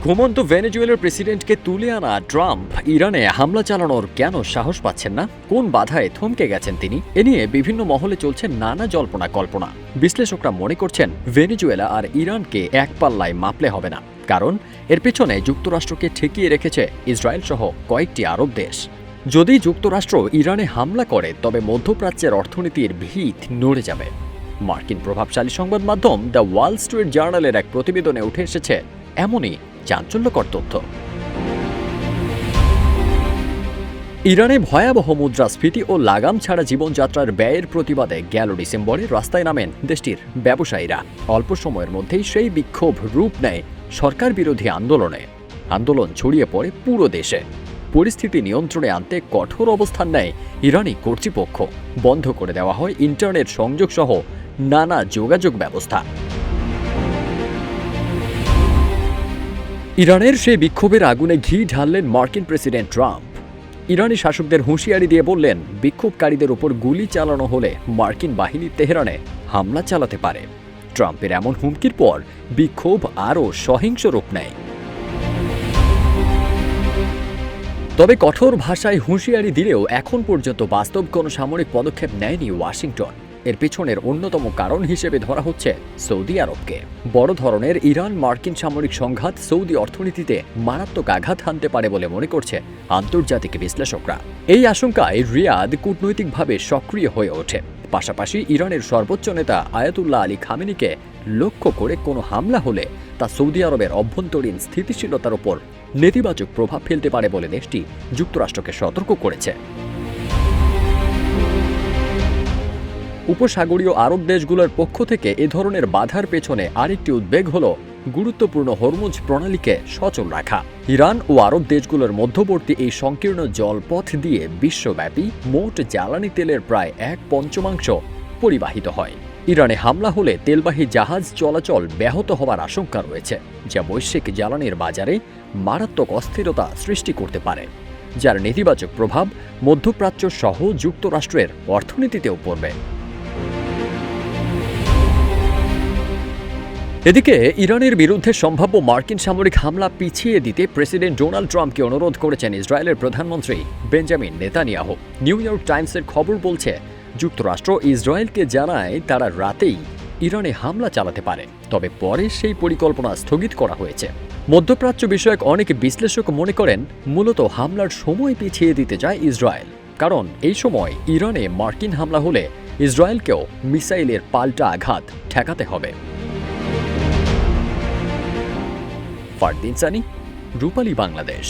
ঘুমন্ত ভেনেজুয়েলার প্রেসিডেন্টকে তুলে আনা ট্রাম্প ইরানে হামলা চালানোর কেন সাহস পাচ্ছেন না? কোন বাধায় থমকে গেছেন তিনি? এ নিয়ে বিভিন্ন মহলে চলছে নানা জল্পনা কল্পনা। বিশ্লেষকরা মনে করছেন ভেনেজুয়েলা আর ইরানকে এক পাল্লায় মাপলে হবে না, কারণ এর পেছনে যুক্তরাষ্ট্রকে ঠেকিয়ে রেখেছে ইসরায়েল সহ কয়েকটি আরব দেশ। যদি যুক্তরাষ্ট্র ইরানে হামলা করে তবে মধ্যপ্রাচ্যের অর্থনীতির ভিত নড়ে যাবে। মার্কিন প্রভাবশালী সংবাদ মাধ্যম দ্য ওয়াল স্ট্রিট জার্নালের এক প্রতিবেদনে উঠে এসেছে এমনই চাঞ্চল্যকর তথ্য। ইরানে ভয়াবহ মুদ্রাস্ফীতি ও লাগাম ছাড়া জীবনযাত্রার ব্যয়ের প্রতিবাদে গেল ডিসেম্বরে রাস্তায় নামেন দেশটির ব্যবসায়ীরা। অল্প সময়ের মধ্যেই সেই বিক্ষোভ রূপ নেয় সরকার বিরোধী আন্দোলনে। আন্দোলন ছড়িয়ে পড়ে পুরো দেশে। পরিস্থিতি নিয়ন্ত্রণে আনতে কঠোর অবস্থান নেয় ইরানি কর্তৃপক্ষ। বন্ধ করে দেওয়া হয় ইন্টারনেট সংযোগ সহ নানা যোগাযোগ ব্যবস্থা। ইরানের সেই বিক্ষোভের আগুনে ঘি ঢাললেন মার্কিন প্রেসিডেন্ট ট্রাম্প। ইরানি শাসকদের হুঁশিয়ারি দিয়ে বললেন, বিক্ষোভকারীদের উপর গুলি চালানো হলে মার্কিন বাহিনী তেহরানে হামলা চালাতে পারে। ট্রাম্পের এমন হুমকির পর বিক্ষোভ আরও সহিংস রূপ নেয়। তবে কঠোর ভাষায় হুঁশিয়ারি দিলেও এখন পর্যন্ত বাস্তব কোনো সামরিক পদক্ষেপ নেয়নি ওয়াশিংটন। এর পেছনের অন্যতম কারণ হিসেবে ধরা হচ্ছে সৌদি আরবকে। বড় ধরনের ইরান মার্কিন সামরিক সংঘাত সৌদি অর্থনীতিতে মারাত্মক আঘাত হানতে পারে বলে মনে করছে আন্তর্জাতিক বিশ্লেষকরা। এই আশঙ্কায় রিয়াদ কূটনৈতিকভাবে সক্রিয় হয়ে ওঠে। পাশাপাশি ইরানের সর্বোচ্চ নেতা আয়াতুল্লাহ আলী খামেনিকে লক্ষ্য করে কোনো হামলা হলে তা সৌদি আরবের অভ্যন্তরীণ স্থিতিশীলতার উপর নেতিবাচক প্রভাব ফেলতে পারে বলে দেশটি যুক্তরাষ্ট্রকে সতর্ক করেছে। উপসাগরীয় আরব দেশগুলোর পক্ষ থেকে এ ধরনের বাধার পেছনে আরেকটি উদ্বেগ হল গুরুত্বপূর্ণ হরমুজ প্রণালীকে সচল রাখা। ইরান ও আরব দেশগুলোর মধ্যবর্তী এই সংকীর্ণ জলপথ দিয়ে বিশ্বব্যাপী মোট জ্বালানি তেলের প্রায় 1/5 পরিবাহিত হয়। ইরানে হামলা হলে তেলবাহী জাহাজ চলাচল ব্যাহত হওয়ার আশঙ্কা রয়েছে, যা বৈশ্বিক জ্বালানির বাজারে মারাত্মক অস্থিরতা সৃষ্টি করতে পারে, যার নেতিবাচক প্রভাব মধ্যপ্রাচ্য সহ যুক্তরাষ্ট্রের অর্থনীতিতেও পড়বে। এদিকে ইরানের বিরুদ্ধে সম্ভাব্য মার্কিন সামরিক হামলা পিছিয়ে দিতে প্রেসিডেন্ট ডোনাল্ড ট্রাম্পকে অনুরোধ করেছেন ইসরায়েলের প্রধানমন্ত্রী বেঞ্জামিন নেতানিয়াহু। নিউ ইয়র্ক টাইমসের খবর বলছে, যুক্তরাষ্ট্র ইসরায়েলকে জানায় তারা রাতেই ইরানে হামলা চালাতে পারে, তবে পরে সেই পরিকল্পনা স্থগিত করা হয়েছে। মধ্যপ্রাচ্য বিষয়ক অনেক বিশ্লেষক মনে করেন মূলত হামলার সময় পিছিয়ে দিতে চায় ইসরায়েল, কারণ এই সময় ইরানে মার্কিন হামলা হলে ইসরায়েলকেও মিসাইলের পাল্টা আঘাত ঠেকাতে হবে। ফারদিন সানি, রূপালী বাংলাদেশ।